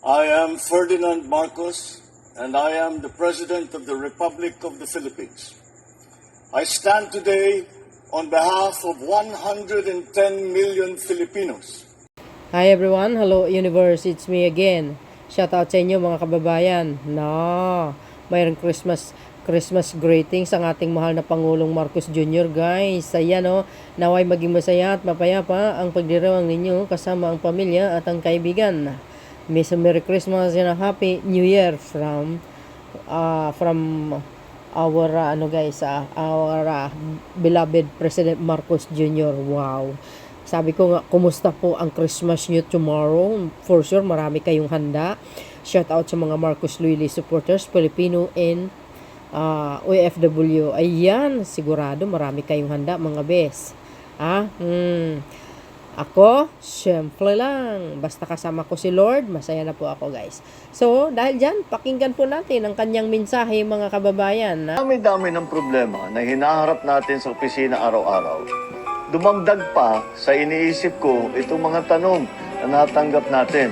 I am Ferdinand Marcos, and I am the President of the Republic of the Philippines. I stand today on behalf of 110 million Filipinos. Hi everyone, hello universe, it's me again. Shout out sa inyo mga kababayan. Mayroong Christmas greetings ang ating mahal na Pangulong Marcos Jr. guys. Ayan naway maging masaya at mapayapa ang pagdiriwang ninyo kasama ang pamilya at ang kaibigan. Merry Christmas and a Happy New Year from our beloved President Marcos Jr. Wow. Sabi ko nga, kumusta po ang Christmas nyo tomorrow? For sure, marami kayong handa. Shout out sa mga Marcos Loyalist supporters, Filipino and OFW. Ayan, sigurado marami kayong handa mga bes. Ako, syempre lang. Basta kasama ko si Lord, masaya na po ako guys. So, dahil dyan, pakinggan po natin ang kanyang mensahe mga kababayan. Dami-dami ng problema na hinaharap natin sa opisina araw-araw. Dumagdag pa sa iniisip ko itong mga tanong na natanggap natin.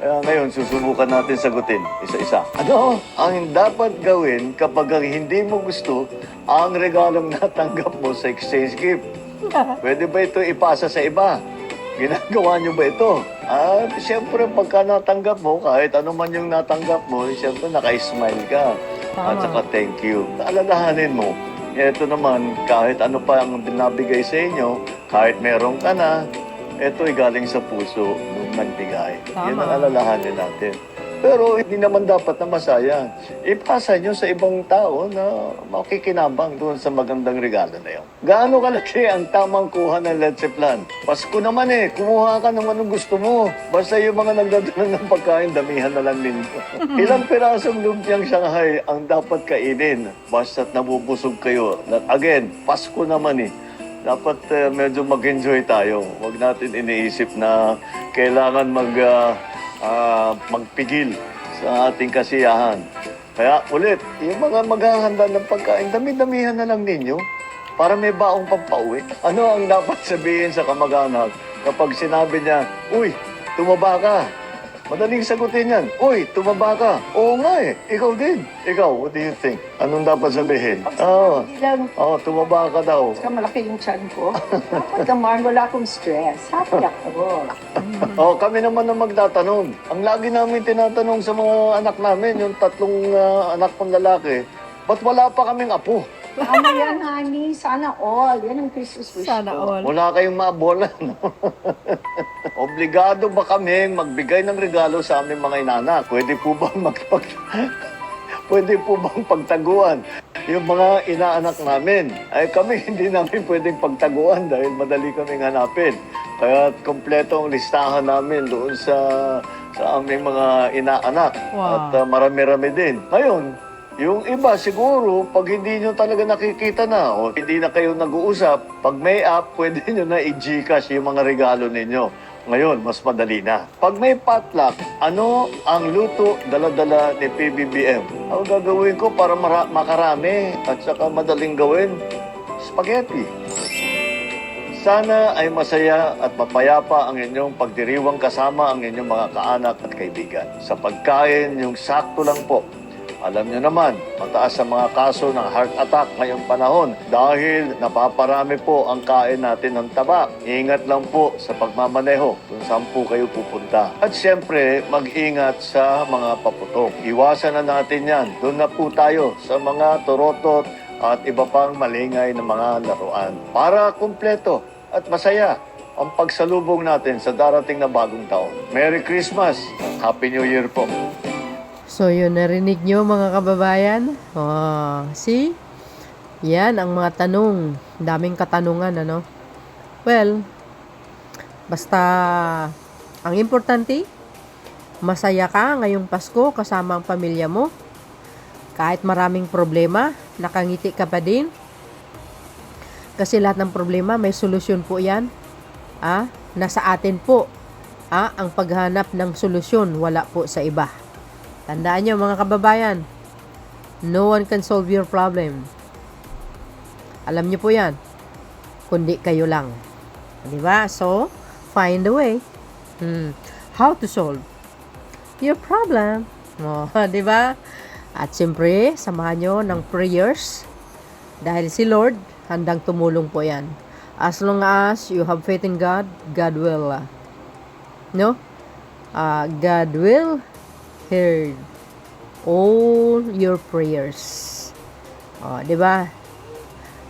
Kaya ngayon, susubukan natin sagutin isa-isa. Ano ang dapat gawin kapag hindi mo gusto ang regalong natanggap mo sa exchange gift? Pwede ba ito ipasa sa iba? Ginagawa nyo ba ito? Siyempre, pagka natanggap mo, kahit ano man yung natanggap mo, siyempre, naka-smile ka. At saka, thank you. Alalahanin mo. Ito naman, kahit ano pa ang binabigay sa inyo, kahit meron ka na, ito'y galing sa puso nung nagbigay. Yan ang alalahanin natin. Pero hindi naman dapat na masayang. Ipasa nyo sa ibang tao na makikinabang doon sa magandang regalo na yun. Gaano kalaki ang tamang kuha ng Leche Plan? Pasko naman kumuha ka naman ng gusto mo. Basta yung mga nagdadala ng pagkain, damihan na lang ninyo. Ilang pirasong lumpiang Shanghai ang dapat kainin? Basta't nabubusog kayo. Again, Pasko naman dapat medyo mag-enjoy tayo. Huwag natin iniisip na kailangan magpigil sa ating kasiyahan. Kaya ulit, yung mga maghahanda ng pagkain, dami-damihan na lang ninyo para may baong pampauwi. Ano ang dapat sabihin sa kamag-anak kapag sinabi niya, "Uy, tumaba ka"? Madaling sagutin yan. "Uy, tumaba ka." Oo nga ikaw din. Ikaw, what do you think? Anong dapat sabihin? Tumaba ka daw. Saka malaki yung tiyan ko. Dapat naman, wala akong stress. Happy ako. Kami naman ang magtatanong. Ang lagi namin tinatanong sa mga anak namin, yung tatlong anak kong lalaki, ba't wala pa kaming apo? Ano yan, honey? Sana all. Yan ang Christmas wish Sana ko. all. Wala kayong maabola, no? Obligado ba kaming magbigay ng regalo sa aming mga inanak? Pwede po bang pwede po bang pagtaguan yung mga inaanak namin? Ay kami hindi namin pwedeng pagtaguan dahil madali kaming hanapin. Kaya kompleto ang listahan namin doon sa aming mga inaanak. Wow. At marami-rami din. Ngayon, yung iba siguro, pag hindi nyo talaga nakikita na o hindi na kayo nag-uusap, pag may app, pwede nyo na i-Gcash yung mga regalo ninyo. Ngayon, mas madali na. Pag may potluck, ano ang luto dala-dala ni PBBM? Ang gagawin ko para makarami at saka madaling gawin? Spaghetti. Sana ay masaya at mapayapa ang inyong pagdiriwang kasama ang inyong mga kaanak at kaibigan. Sa pagkain, yung sakto lang po. Alam niyo naman, mataas ang mga kaso ng heart attack ngayong panahon dahil napaparami po ang kain natin ng taba. Ingat lang po sa pagmamaneho kung saan po kayo pupunta. At siyempre, mag-ingat sa mga paputok. Iwasan na natin yan. Doon na po tayo sa mga torotot at iba pang malingay na mga laruan. Para kumpleto at masaya ang pagsalubong natin sa darating na bagong taon. Merry Christmas! Happy New Year po! So, yun, narinig nyo mga kababayan? See? Yan, ang mga tanong. Daming katanungan, Well, basta, ang importante, masaya ka ngayong Pasko kasama ang pamilya mo. Kahit maraming problema, nakangiti ka pa din. Kasi lahat ng problema, may solusyon po yan. Nasa atin po. Ang paghanap ng solusyon, wala po sa iba. Tandaan nyo mga kababayan, no one can solve your problem. Alam nyo po yan, kundi kayo lang. Diba? So, find a way. How to solve? your problem. Oh, di ba? At siyempre, samahan nyo ng prayers dahil si Lord handang tumulong po yan. As long as you have faith in God, God will, God will hear all your prayers. Oh, di ba?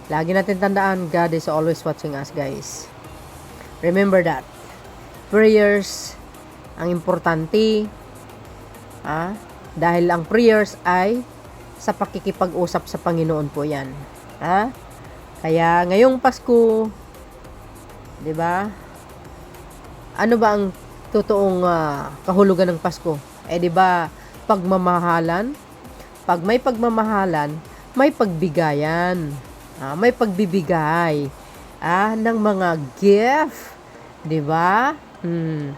Lagi natin tandaan, God is always watching us, guys. Remember that. Prayers ang importante. Dahil ang prayers ay sa pakikipag-usap sa Panginoon po yan. Kaya ngayong Pasko, di ba? Ano ba ang totoong kahulugan ng Pasko? Di ba, pagmamahalan? Pag may pagmamahalan, may pagbigayan. May pagbibigay ng mga gift, di ba?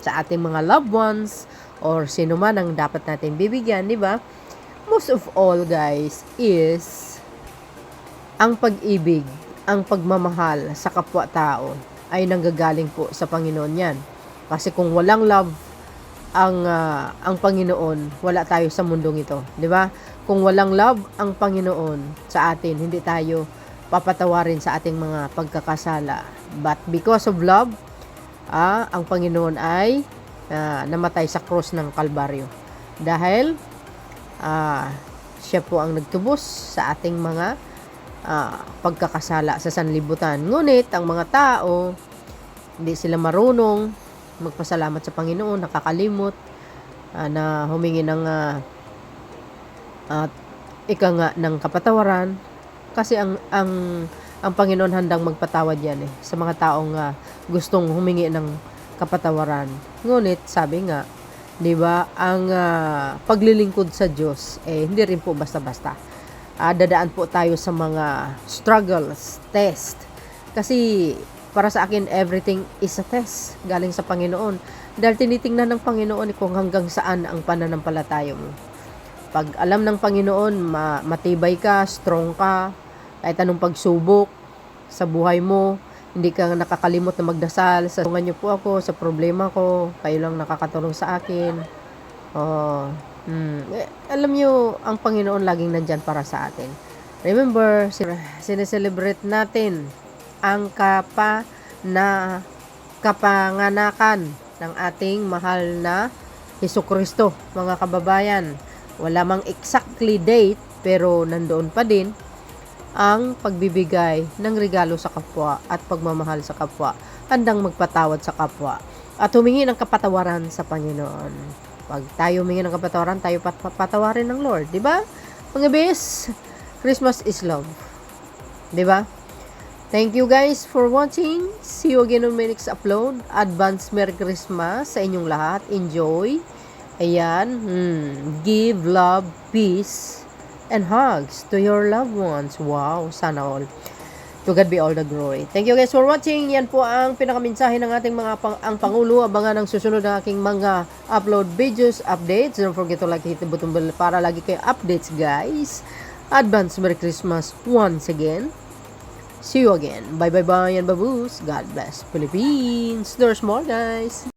Sa ating mga loved ones or sino man ang dapat natin bibigyan, di ba? Most of all, guys, is ang pag-ibig, ang pagmamahal sa kapwa-tao ay nanggagaling po sa Panginoon yan. Kasi kung walang love ang Panginoon, wala tayo sa mundong ito, di ba? Kung walang love ang Panginoon sa atin, hindi tayo papatawarin sa ating mga pagkakasala. But because of love, ang Panginoon ay namatay sa krus ng Kalbaryo. Dahil siya po ang nagtubos sa ating mga pagkakasala sa sanlibutan. Ngunit ang mga tao, hindi sila marunong magpasalamat sa Panginoon, nakakalimot na humingi ng ng kapatawaran. Kasi ang Panginoon handang magpatawad yan sa mga taong gustong humingi ng kapatawaran. Ngunit sabi nga, 'di ba, ang paglilingkod sa Diyos hindi rin po basta-basta. Dadaan po tayo sa mga struggles, test. Kasi para sa akin, everything is a test galing sa Panginoon. Dahil tinitingnan ng Panginoon kung hanggang saan ang pananampalataya mo. Pag alam ng Panginoon, matibay ka, strong ka, kahit anong pagsubok sa buhay mo, hindi ka nakakalimot na magdasal. Tulungan niyo po ako sa problema ko, kayo lang nakakatulong sa akin. Alam niyo, ang Panginoon laging nandyan para sa atin. Remember, sineselebrate natin ang kapanganakan ng ating mahal na Hesukristo, mga kababayan. Wala mang exactly date, pero nandoon pa din ang pagbibigay ng regalo sa kapwa at pagmamahal sa kapwa, handang magpatawad sa kapwa at humingi ng kapatawaran sa Panginoon. Pag tayo humingi ng kapatawaran, tayo patawarin ng Lord, di ba? Mga bes, Christmas is love, di ba? Thank you guys for watching. See you again on my next upload. Advance Merry Christmas sa inyong lahat. Enjoy. Ayan. Give love, peace, and hugs to your loved ones. Wow, sana all. To God be all the glory. Thank you guys for watching. Yan po ang pinakaminsahe ng ating ang Pangulo. Abangan ang susunod na aking mga upload videos, updates. Don't forget to like, hit the button bell para lagi kayo updates, guys. Advance Merry Christmas once again. See you again. Bye bye bye and baboos. God bless Philippines. There's more, guys.